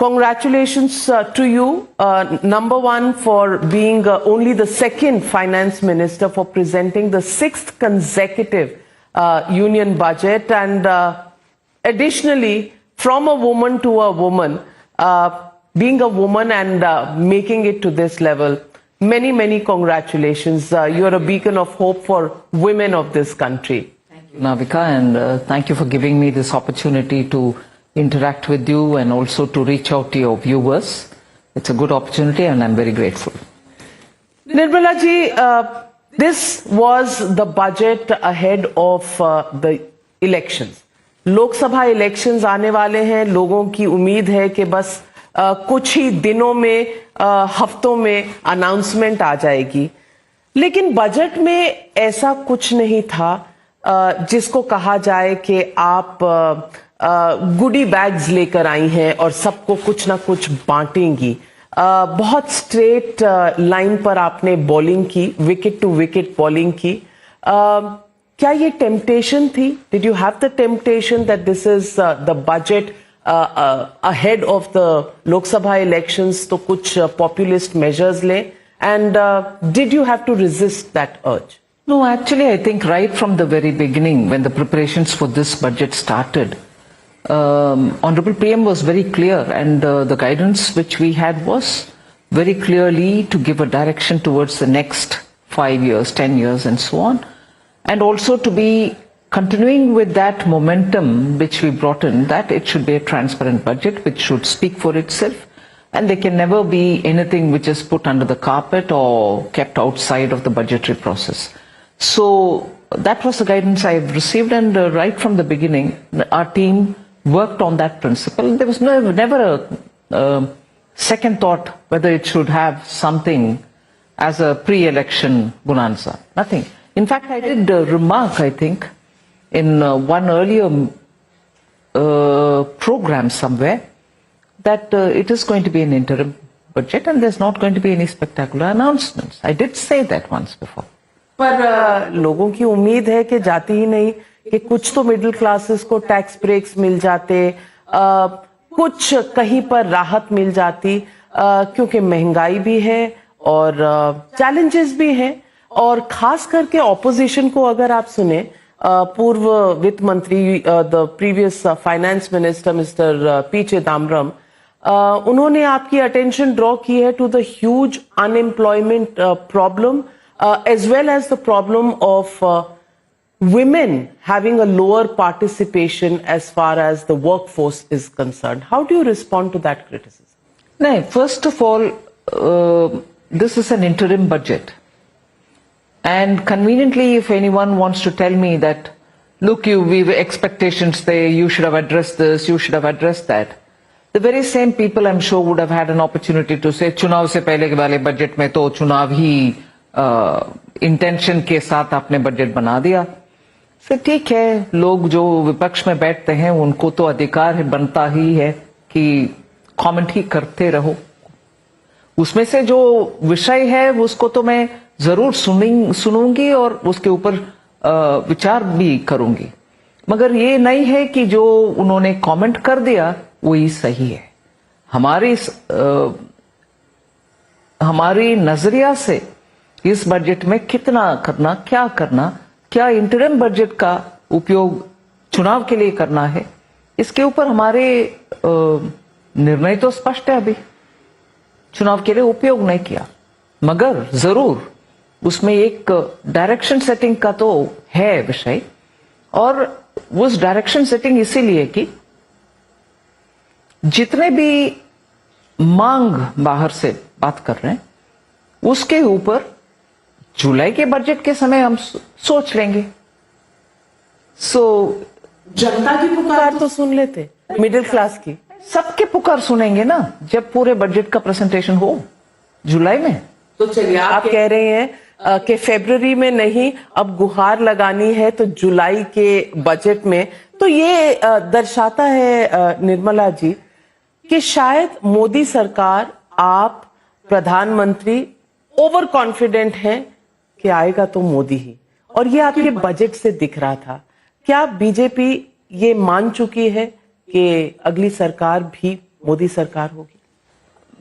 congratulations to you, number one, for being only the second finance minister for presenting the 6th consecutive union budget, and additionally, from a woman to a woman, being a woman and making it to this level. Many, many congratulations. You're a beacon of hope for women of this country. Thank you, Navika, and thank you for giving me this opportunity to interact with you and also to reach out to your viewers. It's a good opportunity and I'm very grateful. Nirmala ji, this was the budget ahead of the elections. Lok Sabha elections आने वाले हैं. लोगों की उम्मीद है कि बस कुछ ही दिनों में, हफ्तों में अनाउंसमेंट आ जाएगी. लेकिन बजट में ऐसा कुछ नहीं था जिसको कहा जाए कि आप गुडी बैग्स लेकर आई हैं और सबको कुछ ना कुछ बांटेंगी. बहुत स्ट्रेट लाइन पर आपने बॉलिंग की, विकेट टू विकेट बॉलिंग की. क्या ये टेम्पटेशन थी? Did you have the temptation that this is the budget ahead of the Lok Sabha elections, तो कुछ populist measures ले, and did you have to resist that urge? No, actually I think right from the very beginning when the preparations for this budget started, Honorable PM was very clear, and the guidance which we had was very clearly to give a direction towards the next 5 years, 10 years and so on, and also to be continuing with that momentum which we brought in, that it should be a transparent budget which should speak for itself, and there can never be anything which is put under the carpet or kept outside of the budgetary process. So that was the guidance I have received, and right from the beginning our team worked on that principle. There was never a second thought whether it should have something as a pre-election bonanza. Nothing. In fact, I did remark, I think, in one earlier program somewhere, that it is going to be an interim budget and there's not going to be any spectacular announcements. I did say that once before. पर लोगों की उम्मीद है कि जाती ही नहीं कि कुछ तो मिडिल क्लासेस को टैक्स ब्रेक्स मिल जाते, कुछ कहीं पर राहत मिल जाती, क्योंकि महंगाई भी है और चैलेंजेस भी हैं. और खास करके ऑपोजिशन को अगर आप सुने, पूर्व वित्त मंत्री, the previous finance minister mister P Chidambaram, उन्होंने आपकी अटेंशन ड्रॉ की है to the huge unemployment problem as well as the problem of women having a lower participation as far as the workforce is concerned. How do you respond to that criticism? No, first of all, this is an interim budget. And conveniently, if anyone wants to tell me that, look, we have expectations there, you should have addressed this, you should have addressed that, the very same people I'm sure would have had an opportunity to say, चुनाव से पहले के वाले budget में तो चुनाव ही intention के साथ आपने बजट बना दिया. फिर ठीक है, लोग जो विपक्ष में बैठते हैं उनको तो अधिकार बनता ही है कि कमेंट ही करते रहो. उसमें से जो विषय है उसको तो मैं जरूर सुनूंगी और उसके ऊपर विचार भी करूंगी, मगर ये नहीं है कि जो उन्होंने कमेंट कर दिया वही सही है. हमारी नजरिया से इस बजट में कितना करना, क्या इंटरिम बजट का उपयोग चुनाव के लिए करना है, इसके ऊपर हमारे निर्णय तो स्पष्ट है. अभी चुनाव के लिए उपयोग नहीं किया, मगर जरूर उसमें एक डायरेक्शन सेटिंग का तो है विषय, और उस डायरेक्शन सेटिंग इसीलिए कि जितने भी मांग बाहर से बात कर रहे हैं उसके ऊपर जुलाई के बजट के समय हम सोच लेंगे. जनता की पुकार तो सुन लेते, मिडिल क्लास की सबके पुकार सुनेंगे ना जब पूरे बजट का प्रेजेंटेशन हो जुलाई में. तो चलिए, आप कह रहे हैं कि फरवरी में नहीं, अब गुहार लगानी है तो जुलाई के बजट में. तो ये दर्शाता है निर्मला जी कि शायद मोदी सरकार, आप प्रधानमंत्री ओवर कॉन्फिडेंट हैं कि आएगा तो मोदी ही, और ये आपके बजट से दिख रहा था. क्या बीजेपी ये मान चुकी है कि अगली सरकार भी मोदी सरकार होगी?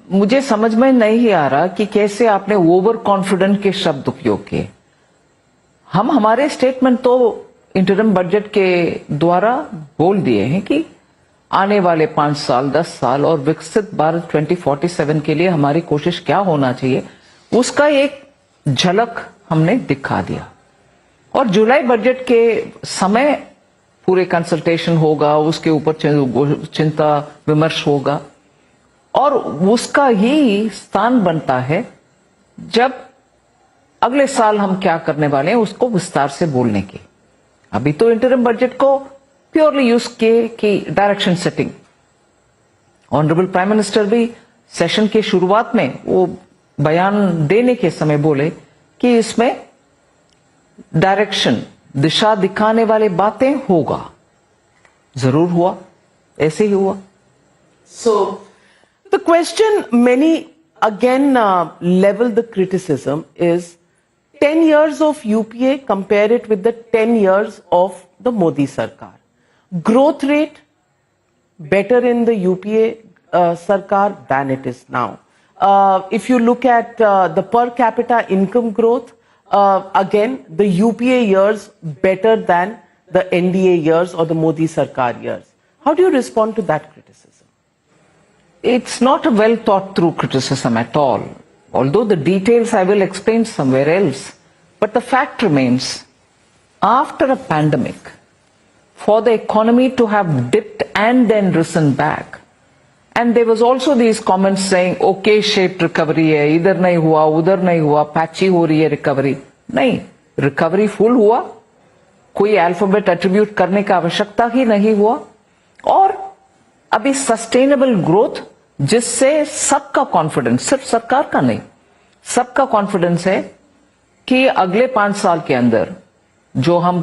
मुझे समझ में नहीं आ रहा कि कैसे आपने ओवर कॉन्फिडेंट के शब्द उपयोग किए। हम हमारे स्टेटमेंट तो इंटरिम बजट के द्वारा बोल दिए हैं कि आने वाले 5 साल, 10 साल और विकसित भारत 2047 के लिए हमारी कोशिश क्या होना चाहिए, उसका एक झलक हमने दिखा दिया। और जुलाई बजट के समय पूरे कंसल्टेशन होगा, उसके ऊपर चिंता विमर्श होगा और उसका ही स्थान बनता है जब अगले साल हम क्या करने वाले हैं उसको विस्तार से बोलने की। अभी तो इंटरिम बजट को प्योरली यूज किए कि direction setting. Honourable prime minister भी सेशन के शुरुआत में वो बयान देने के समय बोले कि इसमें डायरेक्शन, दिशा दिखाने वाले बातें होगा। जरूर हुआ, ऐसे ही हुआ। So, the question many again level the criticism is 10 years of UPA, compare it with the 10 years of the Modi Sarkar. Growth rate better in the UPA Sarkar than it is now. If you look at the per capita income growth, again the UPA years better than the NDA years or the Modi Sarkar years. How do you respond to that criticism? It's not a well thought through criticism at all. Although the details I will explain somewhere else. But the fact remains, after a pandemic, for the economy to have dipped and then risen back, and there was also these comments saying, okay shaped recovery hai, idhar nahi hua, udhar nahi hua, patchy ho rahi hai recovery. Nahi, recovery full hua, कोई alphabet attribute करने का आवश्यकता ही नहीं हुआ और अभी sustainable growth जिससे सबका कॉन्फिडेंस, सिर्फ सरकार का नहीं, सबका कॉन्फिडेंस है कि अगले 5 साल के अंदर जो हम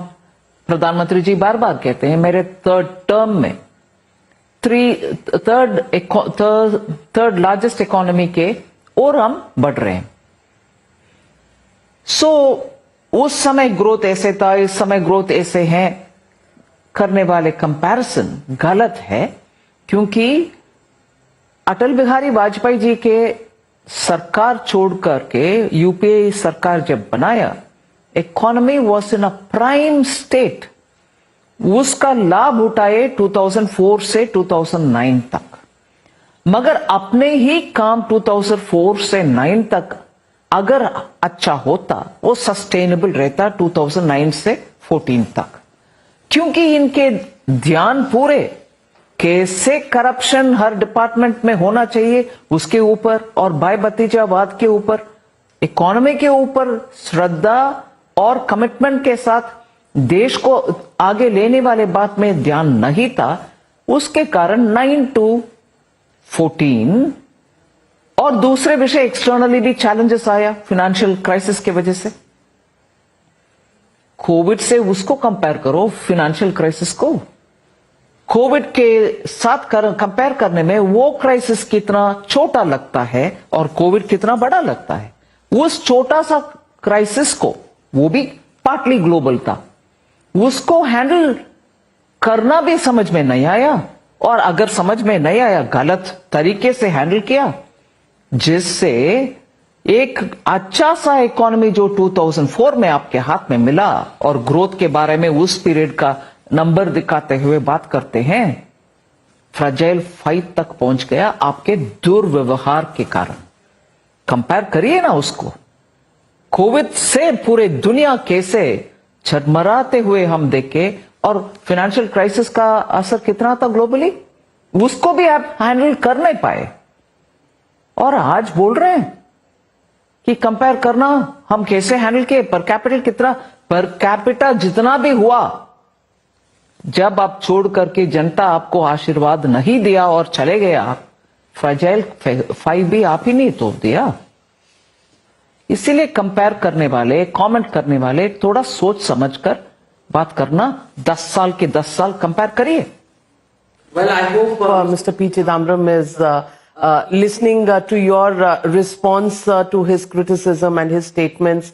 प्रधानमंत्री जी बार बार कहते हैं मेरे थर्ड टर्म में थर्ड लार्जेस्ट इकोनॉमी के और हम बढ़ रहे हैं। सो उस समय ग्रोथ ऐसे था, इस समय ग्रोथ ऐसे है करने वाले कंपैरिजन गलत है, क्योंकि अटल बिहारी वाजपेयी जी के सरकार छोड़ करके यूपीए सरकार जब बनाया, economy was in a prime state. उसका लाभ उठाए 2004 से 2009 तक, मगर अपने ही काम 2004 से 9 तक अगर अच्छा होता वो सस्टेनेबल रहता 2009 से 14 तक, क्योंकि इनके ध्यान पूरे कैसे करप्शन हर डिपार्टमेंट में होना चाहिए उसके ऊपर और भाई भतीजावाद के ऊपर, इकोनॉमी के ऊपर श्रद्धा और कमिटमेंट के साथ देश को आगे लेने वाले बात में ध्यान नहीं था। उसके कारण 9 to 14 और दूसरे विषय एक्सटर्नली भी चैलेंजेस आया फाइनेंशियल क्राइसिस के वजह से। कोविड से उसको कंपेयर करो, फाइनेंशियल क्राइसिस को कोविड के साथ कंपेयर करने में वो क्राइसिस कितना छोटा लगता है और कोविड कितना बड़ा लगता है। उस छोटा सा क्राइसिस को, वो भी पार्टली ग्लोबल था, उसको हैंडल करना भी समझ में नहीं आया, और अगर समझ में नहीं आया गलत तरीके से हैंडल किया, जिससे एक अच्छा सा इकोनॉमी जो 2004 में आपके हाथ में मिला और ग्रोथ के बारे में उस पीरियड का नंबर दिखाते हुए बात करते हैं, फ्रजाइल 5 तक पहुंच गया आपके दुर्व्यवहार के कारण। कंपेयर करिए ना उसको, कोविड से पूरे दुनिया कैसे झरमराते हुए हम देखे और फाइनेंशियल क्राइसिस का असर कितना था ग्लोबली, उसको भी आप हैंडल कर नहीं पाए। और आज बोल रहे हैं कि कंपेयर करना हम कैसे हैंडल किए, पर कैपिटल कितना, पर कैपिटा जितना भी हुआ, जब आप छोड़ करके जनता आपको आशीर्वाद नहीं दिया और चले गए आप, फ्रजाइल 5 भी आप ही नहीं तोड़ दिया। इसीलिए कंपेयर करने वाले, कमेंट करने वाले थोड़ा सोच समझकर बात करना, 10 साल के 10 साल कंपेयर करिए। Well, I hope Mr. P. Chidambaram is listening to your response to his criticism and his statements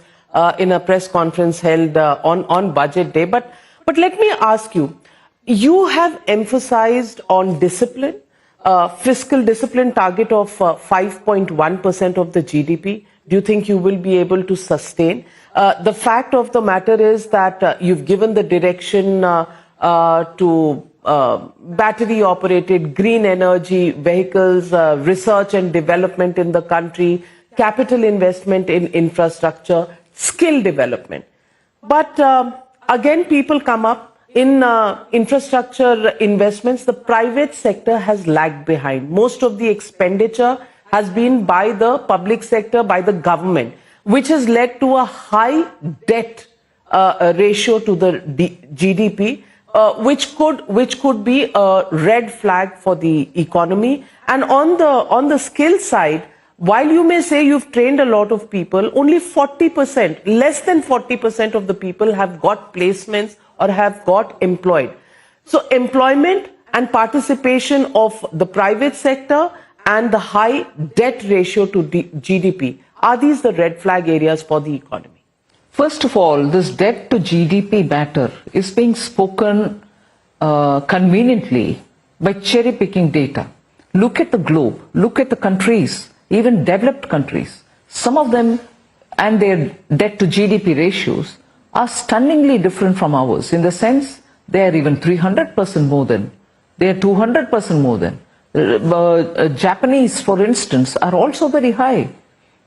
in a press conference held on Budget Day. But let me ask you, you have emphasized on discipline, fiscal discipline target of 5.1% of the GDP, do you think you will be able to sustain? The fact of the matter is that you've given the direction to battery operated green energy vehicles, research and development in the country, capital investment in infrastructure, skill development. But again, people come up in infrastructure investments. The private sector has lagged behind. Most of the expenditure has been by the public sector, by the government, which has led to a high debt ratio to the GDP, which could be a red flag for the economy. And on the skill side, while you may say you've trained a lot of people, only 40%, less than 40% of the people have got placements or have got employed. So employment and participation of the private sector and the high debt ratio to GDP, are these the red flag areas for the economy? First of all, this debt to GDP matter is being spoken conveniently by cherry picking data. Look at the globe, look at the countries, even developed countries. Some of them and their debt to GDP ratios are stunningly different from ours, in the sense they are even 300% more than, they are 200% more than. Japanese, for instance, are also very high.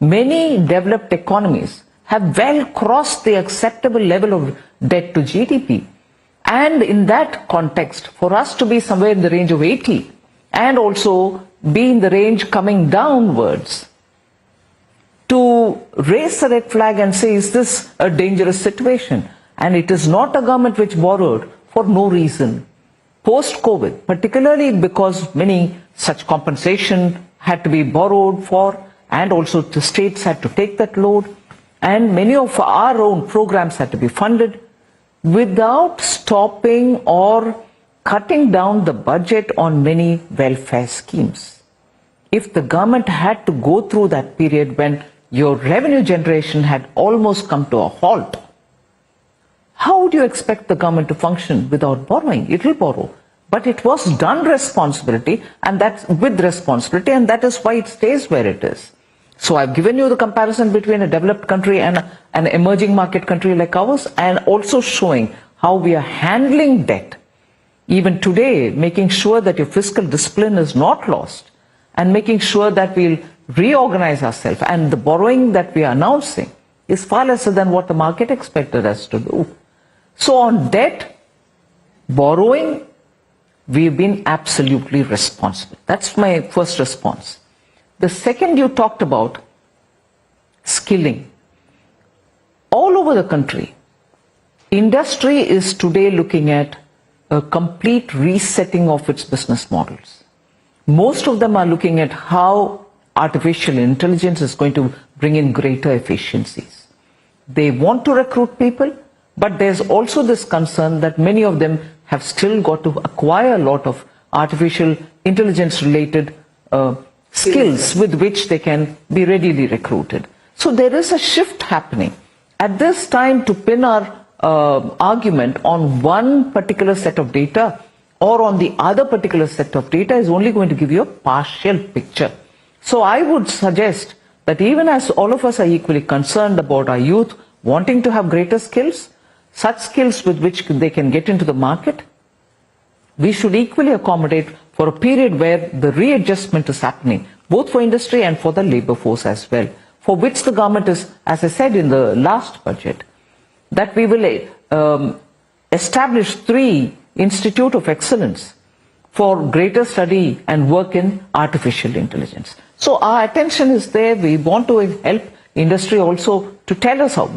Many developed economies have well crossed the acceptable level of debt to GDP. And in that context, for us to be somewhere in the range of 80 and also be in the range coming downwards, to raise a red flag and say, is this a dangerous situation? And it is not a government which borrowed for no reason. Post-COVID, particularly because many such compensation had to be borrowed for, and also the states had to take that load, and many of our own programs had to be funded, without stopping or cutting down the budget on many welfare schemes. If the government had to go through that period when your revenue generation had almost come to a halt, how would you expect the government to function without borrowing? It will borrow. But it was done with responsibility, and that is why it stays where it is. So I've given you the comparison between a developed country and an emerging market country like ours, and also showing how we are handling debt. Even today, making sure that your fiscal discipline is not lost, and making sure that we'll reorganize ourselves. And the borrowing that we are announcing is far lesser than what the market expected us to do. So on debt, borrowing, we've been absolutely responsible. That's my first response. The second, you talked about skilling. All over the country, industry is today looking at a complete resetting of its business models. Most of them are looking at how artificial intelligence is going to bring in greater efficiencies. They want to recruit people, but there's also this concern that many of them have still got to acquire a lot of artificial intelligence related skills with which they can be readily recruited. So there is a shift happening. At this time, to pin our argument on one particular set of data or on the other particular set of data is only going to give you a partial picture. So I would suggest that even as all of us are equally concerned about our youth wanting to have greater skills, such skills with which they can get into the market, we should equally accommodate for a period where the readjustment is happening, both for industry and for the labor force as well, for which the government is, as I said in the last budget, that we will establish 3 Institute of Excellence for greater study and work in artificial intelligence. So our attention is there. We want to help industry also to tell us how.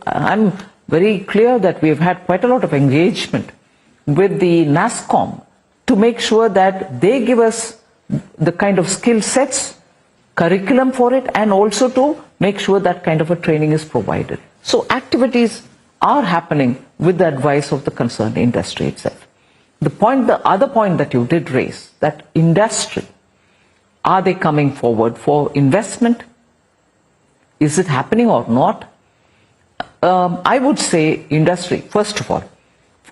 I'm very clear that we have had quite a lot of engagement with the NASSCOM to make sure that they give us the kind of skill sets, curriculum for it, and also to make sure that kind of a training is provided. So activities are happening with the advice of the concerned industry itself. The other point that you did raise, that industry, are they coming forward for investment? Is it happening or not? I would say industry, first of all,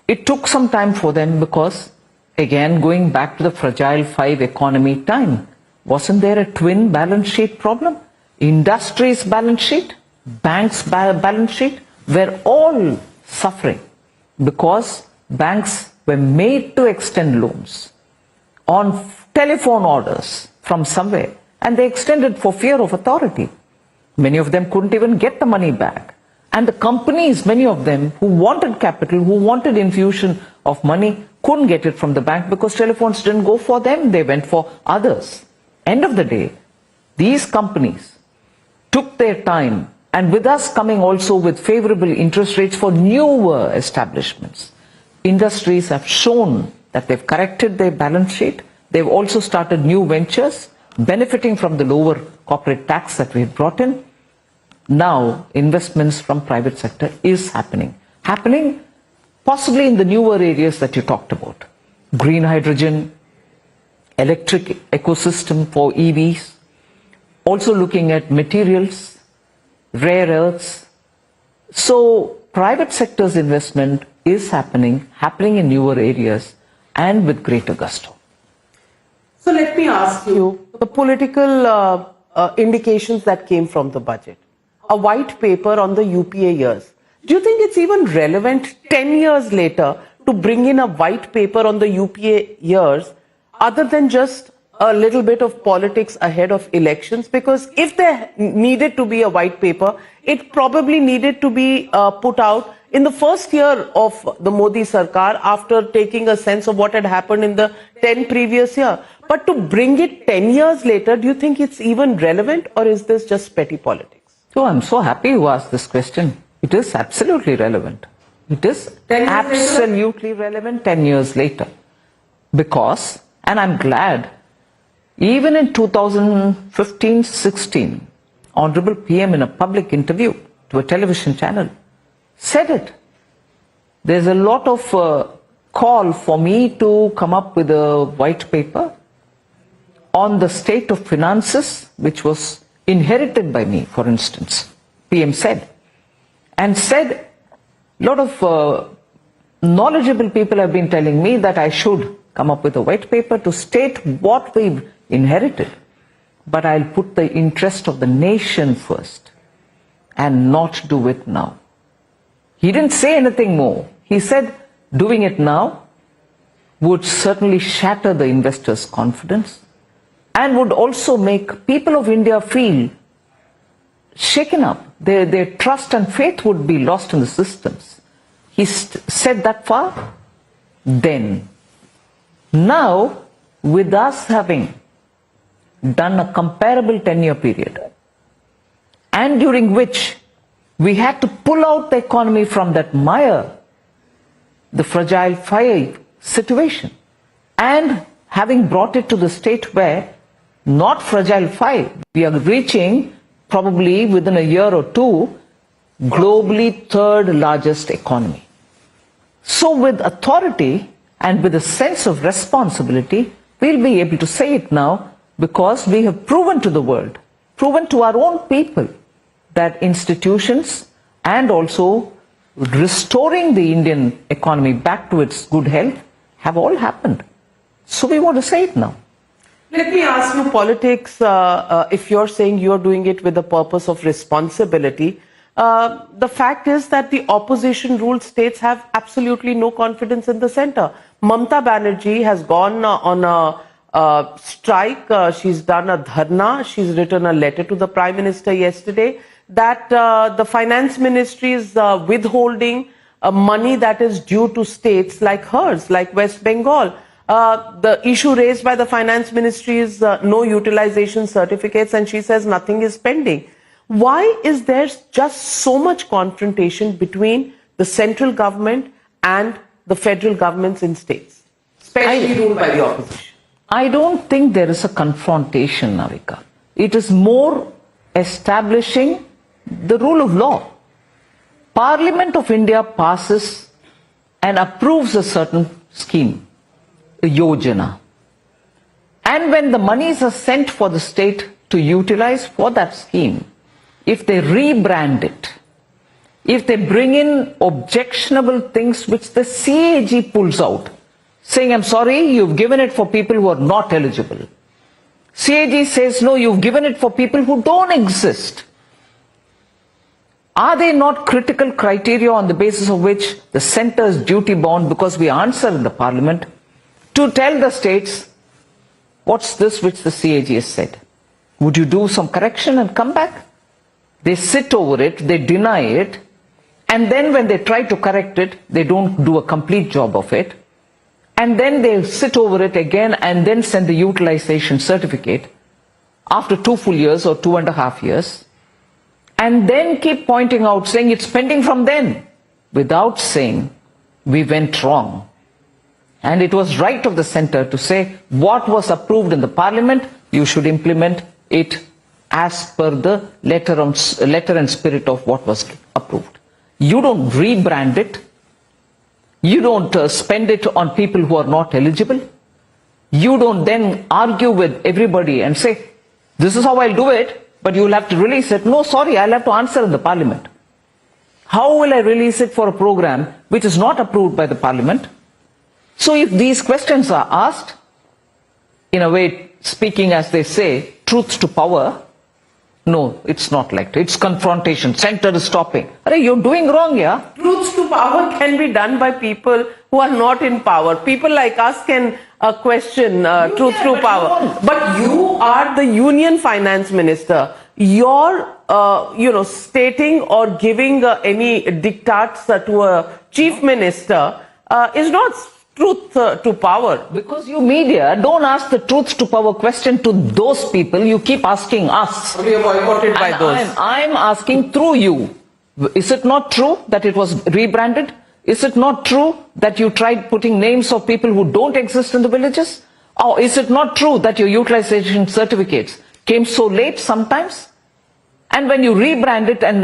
it took some time for them because Again, going back to the fragile five economy time, wasn't there a twin balance sheet problem? Industries' balance sheet, banks' balance sheet were all suffering because banks were made to extend loans on telephone orders from somewhere, and they extended for fear of authority. Many of them couldn't even get the money back. And the companies, many of them who wanted capital, who wanted infusion of money, couldn't get it from the bank because telephones didn't go for them, they went for others. End of the day, these companies took their time, and with us coming also with favorable interest rates for newer establishments, industries have shown that they've corrected their balance sheet. They've also started new ventures, benefiting from the lower corporate tax that we've brought in. Now, investments from private sector is happening possibly in the newer areas that you talked about. Green hydrogen, electric ecosystem for EVs, also looking at materials, rare earths. So private sector's investment is happening in newer areas and with greater gusto. So let me ask you, the political indications that came from the budget, a white paper on the UPA years. Do you think it's even relevant 10 years later to bring in a white paper on the UPA years other than just a little bit of politics ahead of elections? Because if there needed to be a white paper, it probably needed to be put out in the first year of the Modi Sarkar after taking a sense of what had happened in the 10 previous year. But to bring it 10 years later, do you think it's even relevant, or is this just petty politics? So I'm so happy you asked this question. It is absolutely relevant. It is absolutely relevant 10 years later. Because, and I'm glad, even in 2015-16, Honorable PM in a public interview to a television channel said it. There's a lot of call for me to come up with a white paper on the state of finances, which was inherited by me, for instance, PM said. And said, a lot of knowledgeable people have been telling me that I should come up with a white paper to state what we've inherited. But I'll put the interest of the nation first and not do it now. He didn't say anything more. He said doing it now would certainly shatter the investors' confidence and would also make people of India feel shaken up. Their trust and faith would be lost in the systems. He said that far then. Now, with us having done a comparable 10-year period, and during which we had to pull out the economy from that mire, the fragile five situation, and having brought it to the state where not fragile five, we are reaching probably within a year or two, globally third largest economy. So with authority and with a sense of responsibility, we'll be able to say it now because we have proven to the world, proven to our own people that institutions and also restoring the Indian economy back to its good health have all happened. So we want to say it now. Let me ask you, politics, if you're saying you're doing it with the purpose of responsibility, the fact is that the opposition-ruled states have absolutely no confidence in the center. Mamata Banerjee has gone on a strike, she's done a dharna, she's written a letter to the Prime Minister yesterday that the Finance Ministry is withholding money that is due to states like hers, like West Bengal. The issue raised by the Finance Ministry is no utilization certificates, and she says nothing is pending. Why is there just so much confrontation between the central government and the federal governments in states, especially ruled by the opposition? I don't think there is a confrontation, Navika. It is more establishing the rule of law. Parliament of India passes and approves a certain scheme, a yojana. And when the monies are sent for the state to utilize for that scheme, if they rebrand it, if they bring in objectionable things which the CAG pulls out, saying, I'm sorry, you've given it for people who are not eligible. CAG says, no, you've given it for people who don't exist. Are they not critical criteria on the basis of which the centre is duty bound, because we answer in the parliament, to tell the states, what's this which the CAG has said? Would you do some correction and come back? They sit over it, they deny it, and then when they try to correct it, they don't do a complete job of it. And then they sit over it again and then send the utilization certificate after 2 full years or 2.5 years. And then keep pointing out, saying it's pending from then, without saying we went wrong. And it was right of the centre to say what was approved in the parliament, you should implement it as per the letter and spirit of what was approved. You don't rebrand it. You don't spend it on people who are not eligible. You don't then argue with everybody and say, this is how I'll do it, but you'll have to release it. No, sorry, I'll have to answer in the parliament. How will I release it for a program which is not approved by the parliament? So if these questions are asked, in a way, speaking as they say, truth to power, no, it's not like that. It's confrontation. Centre is stopping. You're doing wrong, yeah? Truth to power can be done by people who are not in power. People like us can question truth to power. But you are the Union Finance Minister. Your, stating or giving any diktats to a chief minister is not truth to power. Because you media don't ask the truth to power question to those people. You keep asking us. We are boycotted by those. I'm asking through you. Is it not true that it was rebranded? Is it not true that you tried putting names of people who don't exist in the villages? Or is it not true that your utilization certificates came so late sometimes? And when you rebrand it and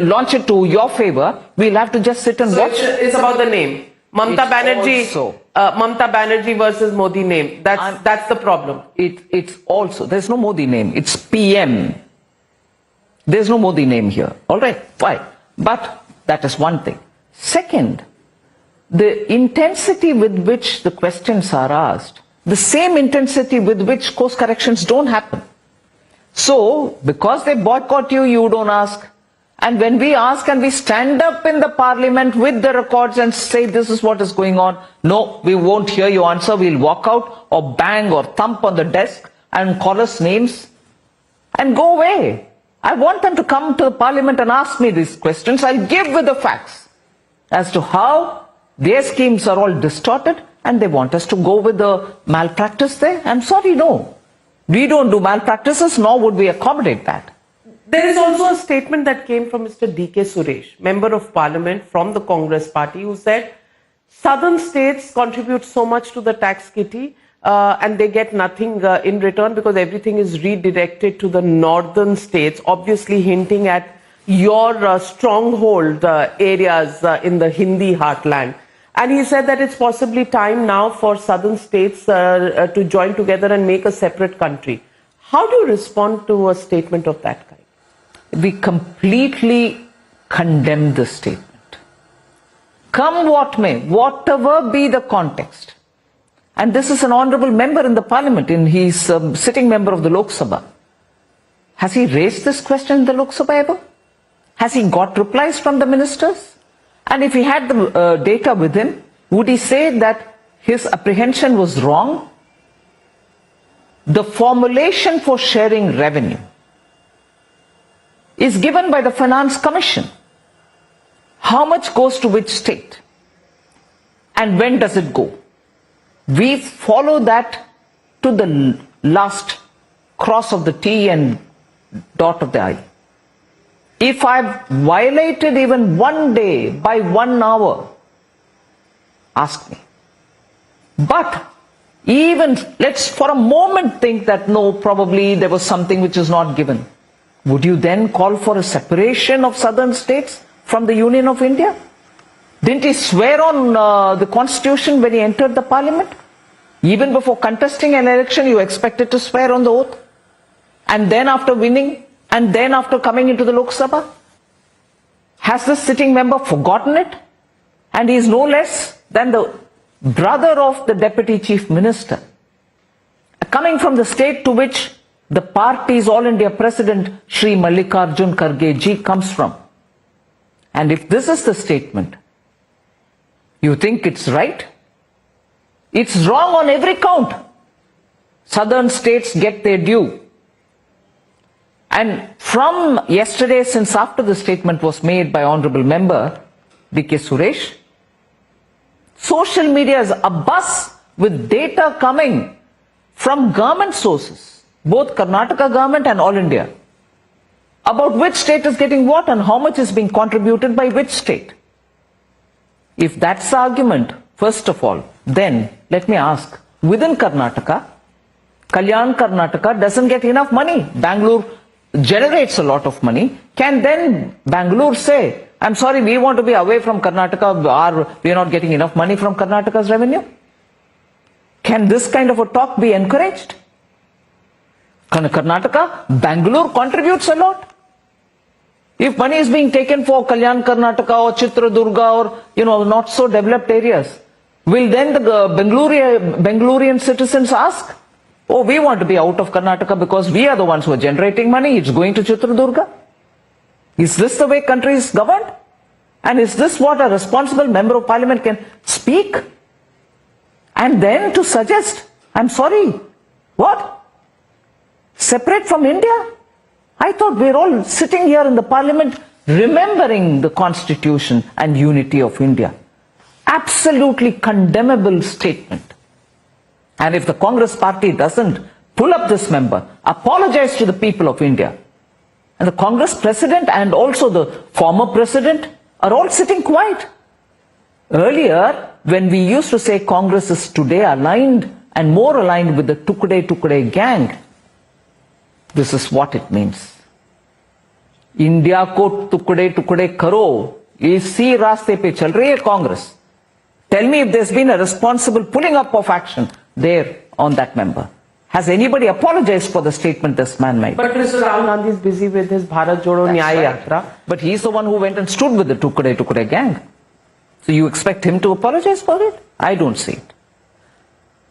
launch it to your favor, we'll have to just sit and watch. It's about the name. Mamta Banerjee versus Modi name. That's the problem. It's also, there's no Modi name. It's PM. There's no Modi name here. All right, fine. But that is one thing. Second, the intensity with which the questions are asked, the same intensity with which course corrections don't happen. So, because they boycott you, you don't ask. And when we ask and we stand up in the parliament with the records and say this is what is going on, no, we won't hear your answer, we'll walk out or bang or thump on the desk and call us names and go away. I want them to come to the parliament and ask me these questions. I'll give with the facts as to how their schemes are all distorted and they want us to go with the malpractice there. I'm sorry, no. We don't do malpractices, nor would we accommodate that. There is also a statement that came from Mr. D.K. Suresh, Member of Parliament from the Congress Party, who said southern states contribute so much to the tax kitty and they get nothing in return because everything is redirected to the northern states, obviously hinting at your stronghold areas in the Hindi heartland. And he said that it's possibly time now for southern states to join together and make a separate country. How do you respond to a statement of that kind? We completely condemn this statement. Come what may, whatever be the context. And this is an honourable member in the parliament, he's sitting member of the Lok Sabha. Has he raised this question in the Lok Sabha ever? Has he got replies from the ministers? And if he had the data with him, would he say that his apprehension was wrong? The formulation for sharing revenue is given by the Finance Commission. How much goes to which state? And when does it go? We follow that to the last cross of the T and dot of the I. If I've violated even one day by 1 hour, ask me. But even, let's for a moment think that no, probably there was something which is not given. Would you then call for a separation of southern states from the Union of India? Didn't he swear on the constitution when he entered the parliament? Even before contesting an election, you expected to swear on the oath? And then after winning, and then after coming into the Lok Sabha? Has the sitting member forgotten it? And he is no less than the brother of the Deputy Chief Minister, coming from the state to which the party's All India President Shri Mallikarjun Kharge ji comes from. And if this is the statement, you think it's right? It's wrong on every count. Southern states get their due. And from yesterday, since after the statement was made by Honorable Member D.K. Suresh, social media is abuzz with data coming from government sources, both Karnataka government and All India, about which state is getting what and how much is being contributed by which state. If that's the argument, first of all, then let me ask, within Karnataka, Kalyan Karnataka doesn't get enough money. Bangalore generates a lot of money. Can then Bangalore say, I'm sorry, we want to be away from Karnataka, or we are not getting enough money from Karnataka's revenue? Can this kind of a talk be encouraged? Karnataka, Bangalore contributes a lot. If money is being taken for Kalyan Karnataka or Chitradurga or, not so developed areas, will then the Bangalorean citizens ask, oh, we want to be out of Karnataka because we are the ones who are generating money, it's going to Chitradurga? Is this the way country is governed? And is this what a responsible member of parliament can speak? And then to suggest, I'm sorry, what? Separate from India? I thought we're all sitting here in the parliament remembering the constitution and unity of India. Absolutely condemnable statement. And if the Congress party doesn't pull up this member, apologize to the people of India, and the Congress president and also the former president are all sitting quiet. Earlier, when we used to say Congress is today aligned and more aligned with the Tukde gang, this is what it means. India ko tukde karo, isi raaste pe chal rahi hai Congress. Tell me if there's been a responsible pulling up of action there on that member. Has anybody apologized for the statement this man made? But Mr. Rahul Gandhi is busy with his Bharat Jodo Nyaya Yatra. But he's the one who went and stood with the Tukde gang. So you expect him to apologize for it? I don't see it.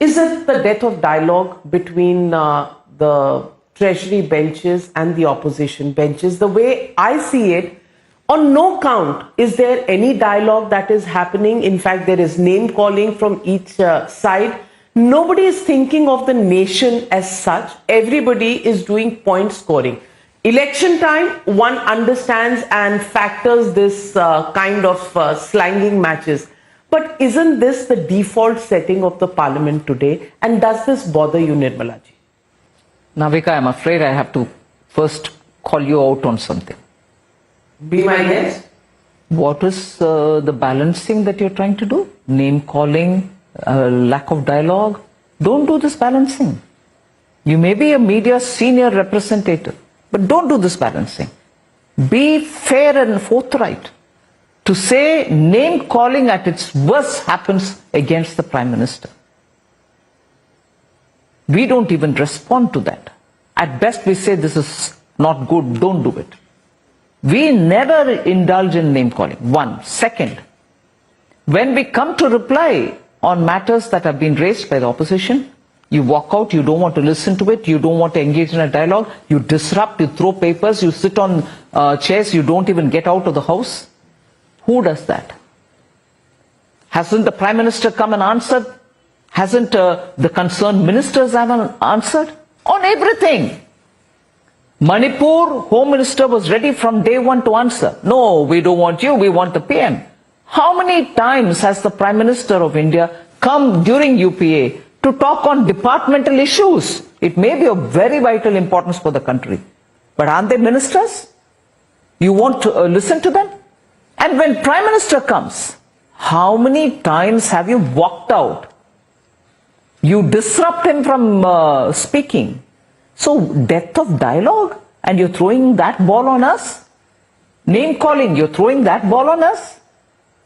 Is it the death of dialogue between the treasury benches and the opposition benches? The way I see it, on no count is there any dialogue that is happening. In fact, there is name calling from each side. Nobody is thinking of the nation as such. Everybody is doing point scoring. Election time, one understands and factors this kind of slanging matches. But isn't this the default setting of the parliament today? And does this bother you, Nirmala ji? Navika, I'm afraid I have to first call you out on something. Be my guest. What is the balancing that you're trying to do? Name calling, lack of dialogue. Don't do this balancing. You may be a media senior representative, but don't do this balancing. Be fair and forthright. To say name calling at its worst happens against the Prime Minister. We don't even respond to that. At best we say this is not good, don't do it. We never indulge in name calling. One. Second, when we come to reply on matters that have been raised by the opposition, you walk out, you don't want to listen to it, you don't want to engage in a dialogue, you disrupt, you throw papers, you sit on chairs, you don't even get out of the house. Who does that? Hasn't the Prime Minister come and answered? Hasn't the concerned ministers have answered? On everything. Manipur, Home Minister was ready from day one to answer. No, we don't want you, we want the PM. How many times has the Prime Minister of India come during UPA to talk on departmental issues? It may be of very vital importance for the country. But aren't they ministers? You want to listen to them? And when Prime Minister comes, how many times have you walked out? You disrupt him from speaking. So, death of dialogue, and you're throwing that ball on us? Name calling, you're throwing that ball on us?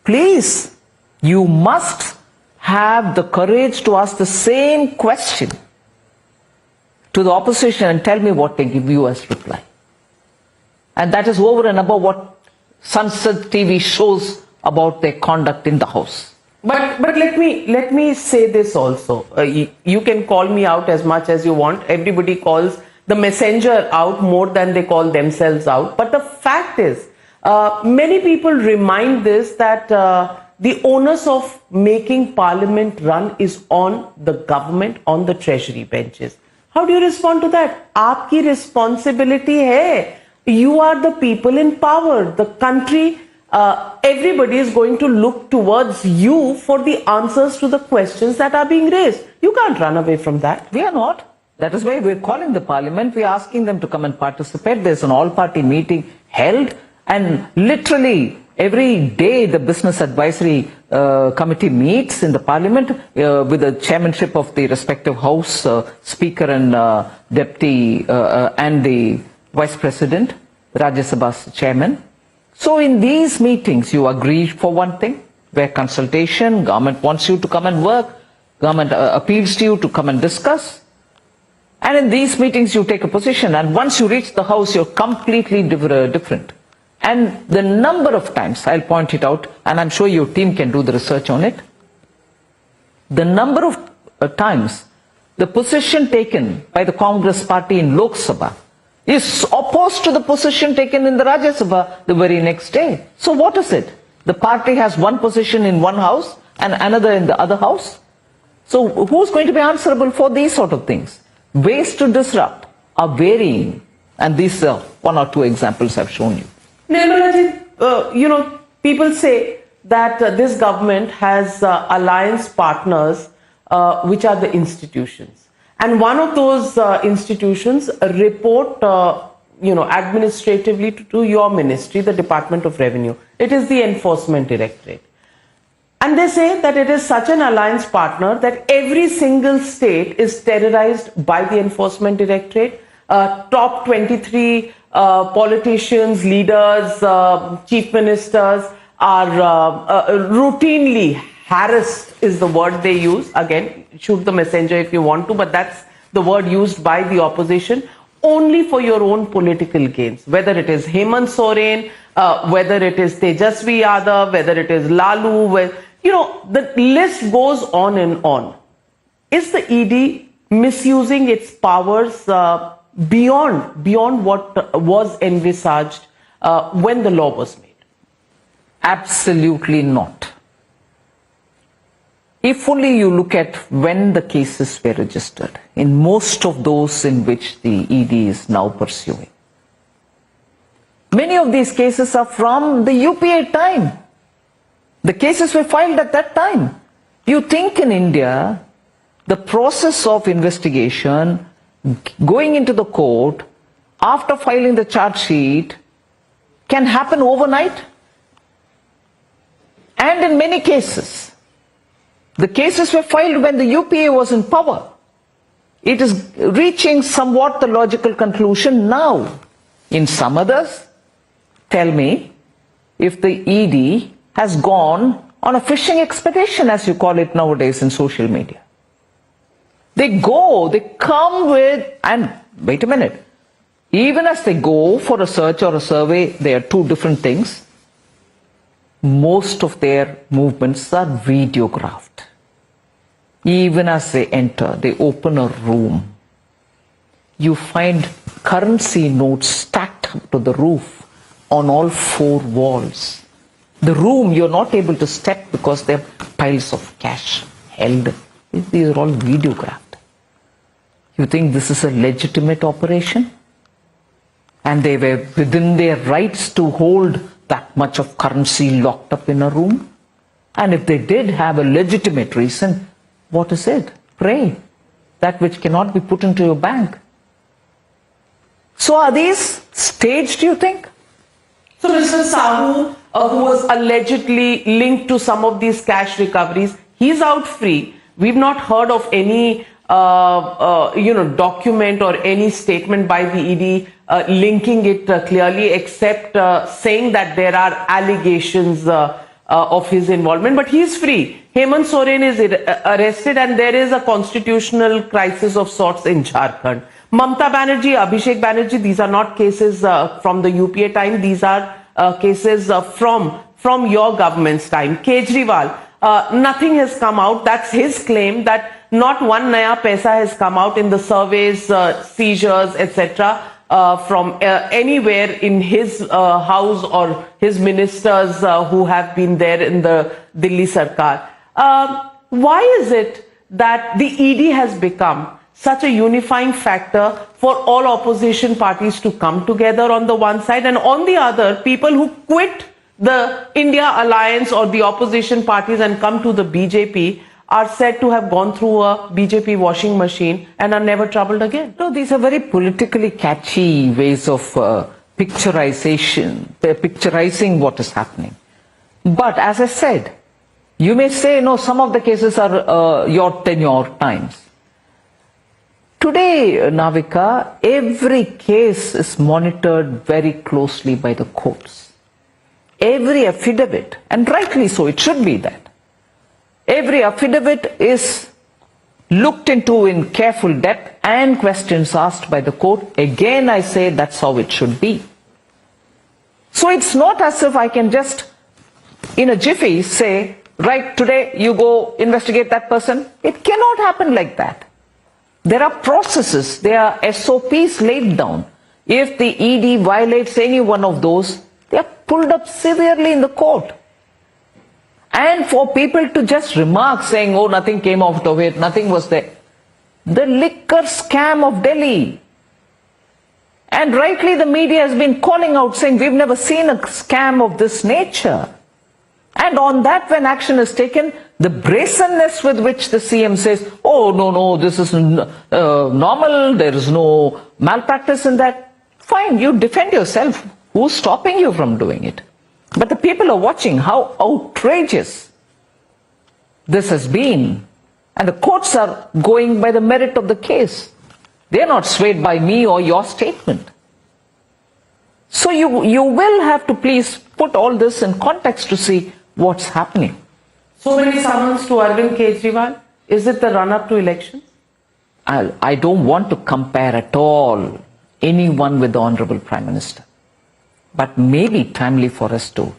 Please, you must have the courage to ask the same question to the opposition and tell me what they give you as reply. And that is over and above what Sunset TV shows about their conduct in the House. But let me say this also. You can call me out as much as you want. Everybody calls the messenger out more than they call themselves out. But the fact is, many people remind this that the onus of making parliament run is on the government, on the treasury benches. How do you respond to that? Aapki responsibility hai. You are the people in power. The country, everybody is going to look towards you for the answers to the questions that are being raised. You can't run away from that. We are not. That is why we're calling the parliament. We're asking them to come and participate. There's an all-party meeting held, and literally every day the business advisory committee meets in the parliament with the chairmanship of the respective house speaker and deputy and the vice president, Rajya Sabha's chairman. So in these meetings you agree for one thing, where consultation, government wants you to come and work, government appeals to you to come and discuss. And in these meetings you take a position, and once you reach the house you're completely different. And the number of times, I'll point it out, and I'm sure your team can do the research on it, the number of times the position taken by the Congress party in Lok Sabha is opposed to the position taken in the Rajya Sabha the very next day. So what is it? The party has one position in one house and another in the other house? So who's going to be answerable for these sort of things? Ways to disrupt are varying, and these are one or two examples I've shown you. Nirmala ji, people say that this government has alliance partners, which are the institutions. And one of those institutions report, administratively to your ministry, the Department of Revenue. It is the Enforcement Directorate. And they say that it is such an alliance partner that every single state is terrorized by the Enforcement Directorate. Top 23 politicians, leaders, chief ministers are routinely harassed, is the word they use. Again, shoot the messenger if you want to, but that's the word used by the opposition, only for your own political gains. Whether it is Hemant Soren, whether it is Tejasvi Yadav, whether it is Lalu, the list goes on and on. Is the ED misusing its powers beyond what was envisaged when the law was made? Absolutely not. If only you look at when the cases were registered, in most of those in which the ED is now pursuing. Many of these cases are from the UPA time. The cases were filed at that time. You think in India, the process of investigation, going into the court, after filing the charge sheet, can happen overnight? And in many cases, the cases were filed when the UPA was in power. It is reaching somewhat the logical conclusion now. In some others, tell me if the ED has gone on a fishing expedition, as you call it nowadays in social media. They come with, and wait a minute, even as they go for a search or a survey, they are two different things. Most of their movements are videographed. Even as they enter, they open a room. You find currency notes stacked up to the roof on all four walls. The room you're not able to step because there are piles of cash held. These are all videographed. You think this is a legitimate operation? And they were within their rights to hold that much of currency locked up in a room? And if they did have a legitimate reason, what is it? Pray. That which cannot be put into your bank. So are these staged, do you think? So Mr. Sahu, who was allegedly linked to some of these cash recoveries, he's out free. We've not heard of any document or any statement by the ED linking it clearly, except saying that there are allegations of his involvement, but he's free. Hemant Soren is arrested, and there is a constitutional crisis of sorts in Jharkhand. Mamata Banerjee, Abhishek Banerjee, these are not cases from the UPA time. These are cases from your government's time. Kejriwal, Nothing has come out. That's his claim, that not one naya paisa has come out in the surveys, seizures, etc. From anywhere in his house or his ministers who have been there in the Delhi Sarkar. Why is it that the ED has become such a unifying factor for all opposition parties to come together on the one side, and on the other, people who quit the India alliance or the opposition parties and come to the BJP are said to have gone through a BJP washing machine and are never troubled again? No, these are very politically catchy ways of picturizing what is happening. But as I said, you may say, no, some of the cases are your tenure times. Today, Navika, every case is monitored very closely by the courts. Every affidavit, and rightly so, it should be that. Every affidavit is looked into in careful depth and questions asked by the court. Again, I say that's how it should be. So it's not as if I can just, in a jiffy, say, right, today you go investigate that person. It cannot happen like that. There are processes, there are SOPs laid down. If the ED violates any one of those, they are pulled up severely in the court. And for people to just remark saying, oh, nothing came out of it, nothing was there. The liquor scam of Delhi. And rightly the media has been calling out saying, we've never seen a scam of this nature. And on that, when action is taken, the brazenness with which the CM says, oh, no, this is normal, there is no malpractice in that. Fine, you defend yourself. Who's stopping you from doing it? But the people are watching how outrageous this has been. And the courts are going by the merit of the case. They are not swayed by me or your statement. So you will have to please put all this in context to see what's happening. So many summons to Arvind Kejriwal. Is it the run-up to elections? I don't want to compare at all anyone with the Honorable Prime Minister. But maybe timely for us to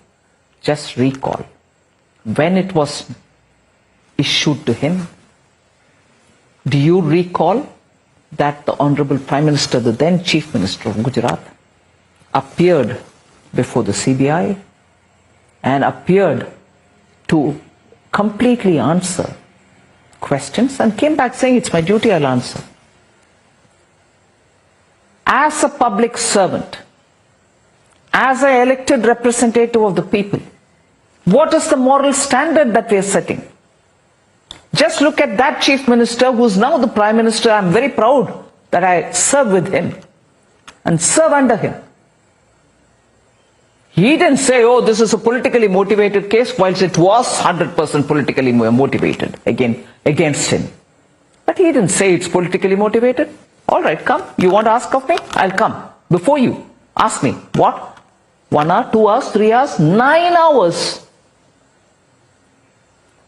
just recall when it was issued to him. Do you recall that the Honorable Prime Minister, the then Chief Minister of Gujarat, appeared before the CBI and appeared to completely answer questions and came back saying, it's my duty, I'll answer. As a public servant, as an elected representative of the people, what is the moral standard that we are setting? Just look at that Chief Minister who is now the Prime Minister. I'm very proud that I serve with him and serve under him. He didn't say, oh, this is a politically motivated case, whilst it was 100% politically motivated against him. But he didn't say it's politically motivated. All right, come. You want to ask of me? I'll come. Before you, ask me. What? 1 hour, 2 hours, 3 hours, 9 hours.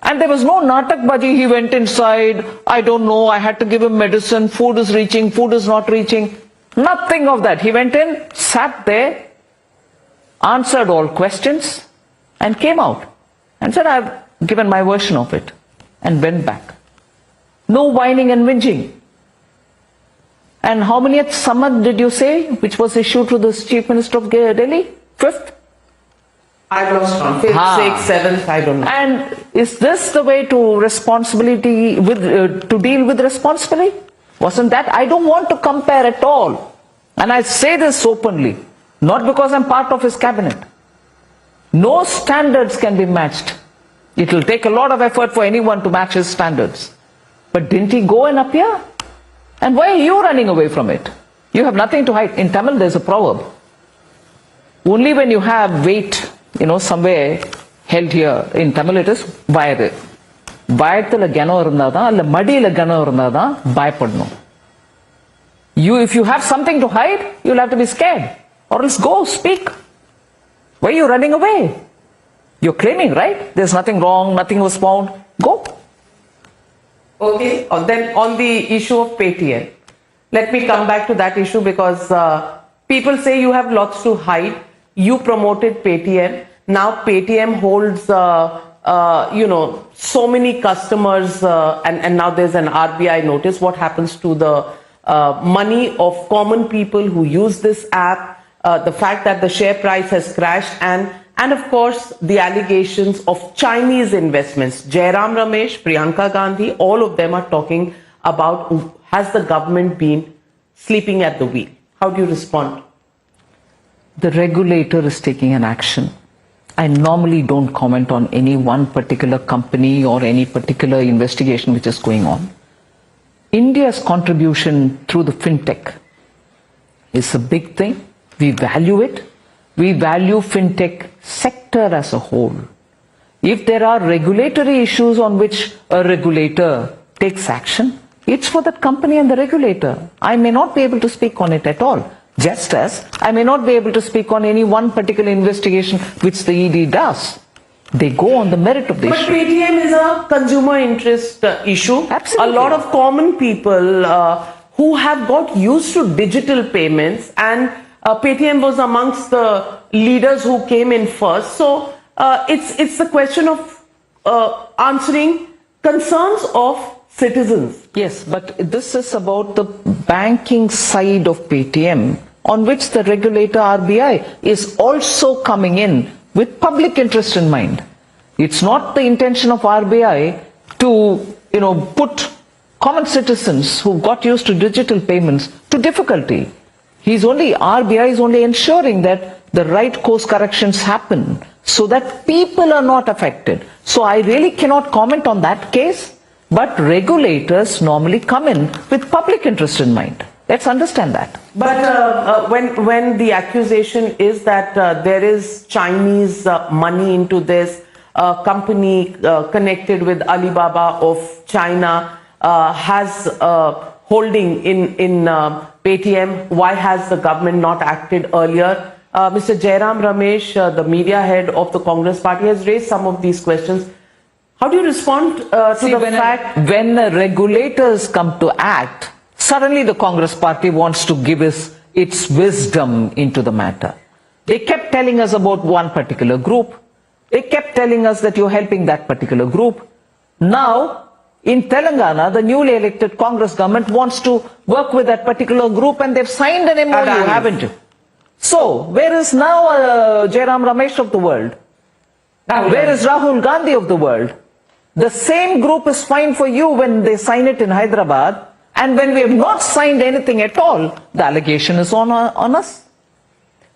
And there was no natak baji. He went inside. I don't know. I had to give him medicine. Food is reaching. Food is not reaching. Nothing of that. He went in, sat there, answered all questions, and came out and said, I've given my version of it, and went back. No whining and whinging. And how many summons did you say which was issued to the Chief Minister of Delhi? 5th? I've lost count. 5th, 6th, 7th, I don't know. And is this the way to responsibility to deal with responsibility? Wasn't that? I don't want to compare at all. And I say this openly, not because I'm part of his cabinet. No standards can be matched. It will take a lot of effort for anyone to match his standards. But didn't he go and appear? And why are you running away from it? You have nothing to hide. In Tamil, there's a proverb. Only when you have weight, somewhere held here, in Tamil it is vayadu. Vayadhula ganam irundha illa madiyila ganam irundha bayapadano. If you have something to hide, you'll have to be scared. Or else go, speak. Why are you running away? You're claiming, right? There's nothing wrong, nothing was found. Go. Okay, then on the issue of Paytm, let me come back to that issue because people say you have lots to hide. You promoted Paytm. Now Paytm holds so many customers, and now there's an RBI notice. What happens to the money of common people who use this app? The fact that the share price has crashed, and of course the allegations of Chinese investments. Jairam Ramesh, Priyanka Gandhi, all of them are talking about, has the government been sleeping at the wheel? How do you respond? The regulator is taking an action. I normally don't comment on any one particular company or any particular investigation which is going on. India's contribution through the fintech is a big thing. We value it. We value fintech sector as a whole. If there are regulatory issues on which a regulator takes action, it's for that company and the regulator. I may not be able to speak on it at all. Just as I may not be able to speak on any one particular investigation which the ED does. They go on the merit of the issue. But Paytm is a consumer interest issue. Absolutely. A lot of common people who have got used to digital payments, and Paytm was amongst the leaders who came in first. So it's the question of answering concerns of citizens. Yes, but this is about the banking side of Paytm, on which the regulator RBI is also coming in with public interest in mind. It's not the intention of RBI to, put common citizens who got used to digital payments to difficulty. RBI is only ensuring that the right course corrections happen so that people are not affected. So I really cannot comment on that case. But regulators normally come in with public interest in mind. Let's understand that. But when the accusation is that there is Chinese money into this, company connected with Alibaba of China has holding in Paytm, why has the government not acted earlier? Mr. Jairam Ramesh, the media head of the Congress party, has raised some of these questions. How do you respond to the fact? When the regulators come to act, suddenly the Congress party wants to give its wisdom into the matter. They kept telling us about one particular group. They kept telling us that you're helping that particular group. Now, in Telangana, the newly elected Congress government wants to work with that particular group, and they've signed an MOU, haven't you? So, where is now Jairam Ramesh of the world? Where is Rahul Gandhi of the world? The same group is fine for you when they sign it in Hyderabad, and when we have not signed anything at all, the allegation is on us.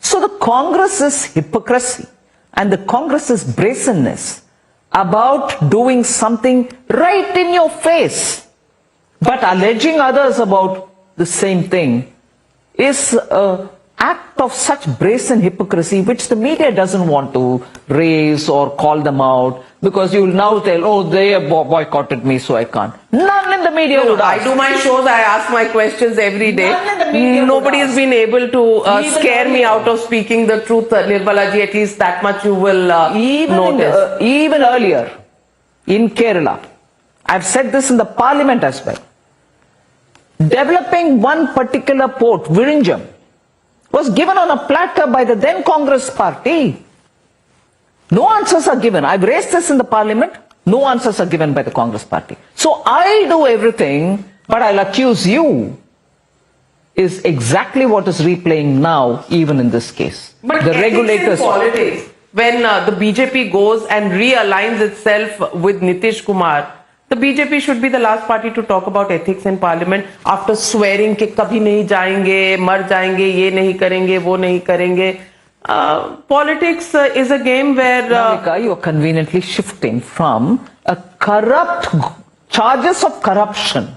So the Congress's hypocrisy and the Congress's brazenness about doing something right in your face, but alleging others about the same thing, is an act of such brazen hypocrisy which the media doesn't want to raise or call them out, because you will now tell, oh, they have boycotted me, so I can't. None in the media would ask. I do my shows, I ask my questions every day. None in the media Nobody has been able to scare me out of speaking the truth, Nirmala ji. At least that much you will notice. Even earlier, in Kerala, I've said this in the parliament as well. Developing one particular port, Virinjam, was given on a platter by the then Congress party. No answers are given. I've raised this in the parliament. No answers are given by the Congress party. So I'll do everything, but I'll accuse you, is exactly what is replaying now, even in this case. But the regulators. In politics, when the BJP goes and realigns itself with Nitish Kumar, the BJP should be the last party to talk about ethics in parliament after swearing कि कभी नहीं जाएंगे, मर जाएंगे, ये नहीं करेंगे, वो नहीं करेंगे. Politics is a game where Malika, you are conveniently shifting from charges of corruption,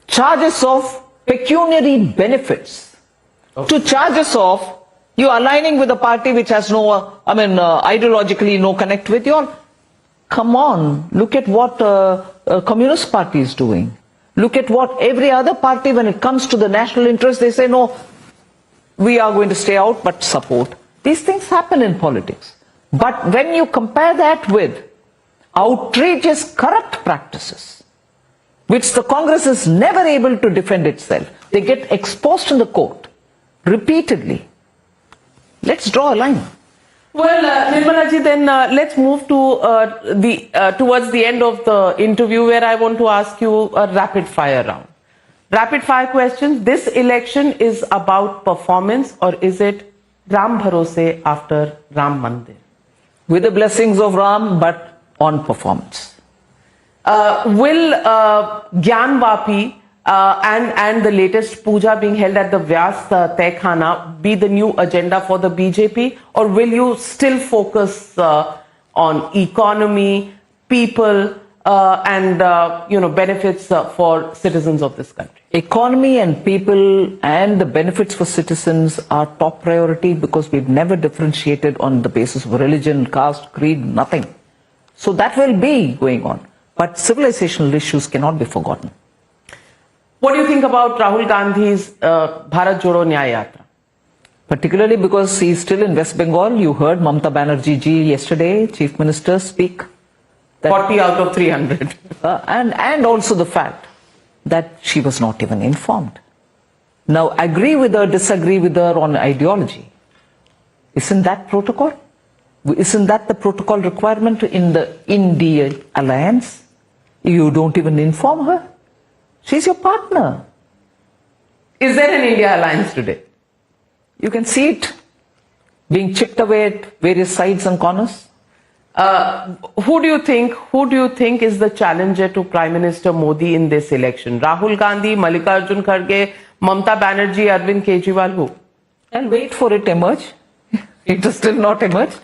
charges of pecuniary benefits, to charges of you aligning with a party which has no, ideologically no connect with you all. Come on, look at what Communist Party is doing. Look at what every other party, when it comes to the national interest, they say, no, we are going to stay out but support. These things happen in politics. But when you compare that with outrageous corrupt practices, which the Congress is never able to defend itself, they get exposed in the court repeatedly. Let's draw a line. Well, Nirmala ji, then let's move to towards the end of the interview, where I want to ask you a rapid fire round. Rapid fire questions. This election is about performance, or is it Ram Bharose after Ram Mandir? With the blessings of Ram, but on performance. Will Gyan Vapi and the latest puja being held at the Vyas Tehkhana be the new agenda for the BJP, or will you still focus on economy, people, and benefits for citizens of this country? Economy and people and the benefits for citizens are top priority, because we've never differentiated on the basis of religion, caste, creed, nothing. So that will be going on. But civilizational issues cannot be forgotten. What do you think about Rahul Gandhi's Bharat Jodo Nyaya Yatra? Particularly because he's still in West Bengal. You heard Mamata Banerjee ji yesterday, Chief Minister, speak. 40 out of 300. And also the fact that she was not even informed. Now, agree with her, disagree with her on ideology. Isn't that protocol? Isn't that the protocol requirement in the India alliance? You don't even inform her. She's your partner. Is there an India alliance today? You can see it being chipped away at various sides and corners. Who do you think is the challenger to Prime Minister Modi in this election? Rahul Gandhi, Mallikarjun Kharge, Mamata Banerjee, Arvind Kejriwal, who? And wait for it to emerge. It has still not emerged.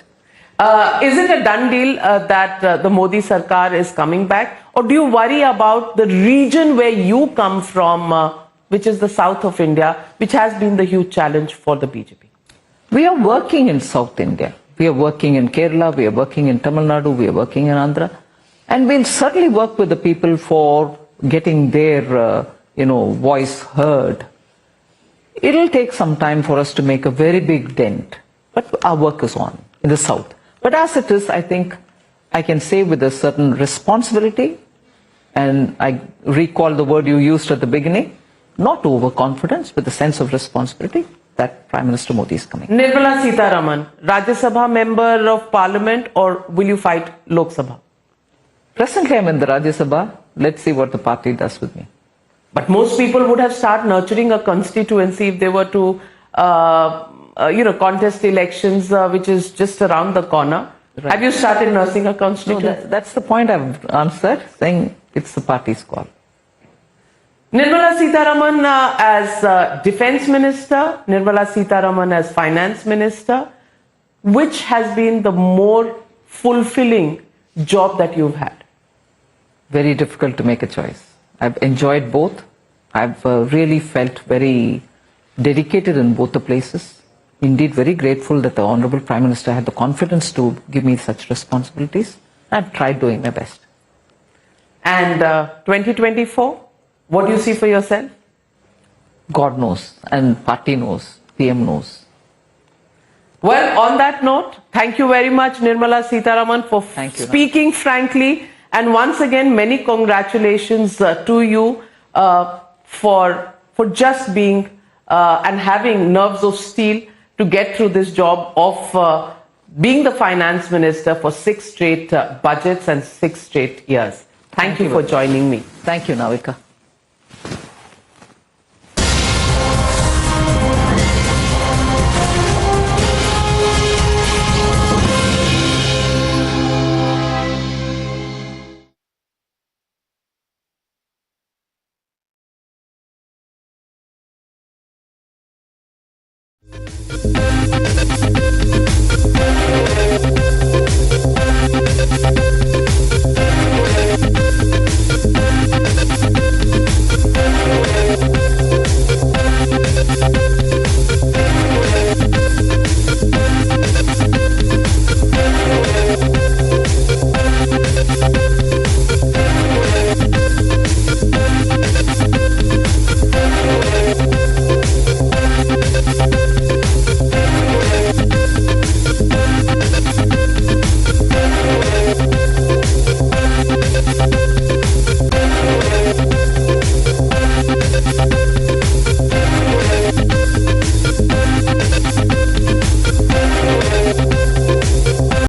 Is it a done deal that the Modi Sarkar is coming back? Or do you worry about the region where you come from, which is the south of India, which has been the huge challenge for the BJP? We are working in South India. We are working in Kerala, we are working in Tamil Nadu, we are working in Andhra. And we'll certainly work with the people for getting their voice heard. It'll take some time for us to make a very big dent. But our work is on in the south. But as it is, I think I can say with a certain responsibility, and I recall the word you used at the beginning, not overconfidence, with a sense of responsibility, that Prime Minister Modi is coming. Nirmala Sitharaman, Rajya Sabha member of Parliament, or will you fight Lok Sabha? Presently I'm in the Rajya Sabha. Let's see what the party does with me. But most people would have started nurturing a constituency if they were to contest elections, which is just around the corner. Right. Have you started nursing a constituency? No, that's the point I've answered, saying it's the party's call. Nirmala Sitharaman as Defence Minister, Nirmala Sitharaman as Finance Minister, which has been the more fulfilling job that you've had? Very difficult to make a choice. I've enjoyed both. I've really felt very dedicated in both the places. Indeed, very grateful that the Honorable Prime Minister had the confidence to give me such responsibilities. I've tried doing my best. And 2024, what do you see for yourself? God knows, and party knows, PM knows. Well, on that note, thank you very much, Nirmala Sitharaman, for speaking frankly. And once again, many congratulations to you for just being and having nerves of steel to get through this job of being the finance minister for 6 straight budgets and 6 straight years. Thank you for joining me. Thank you, Navika.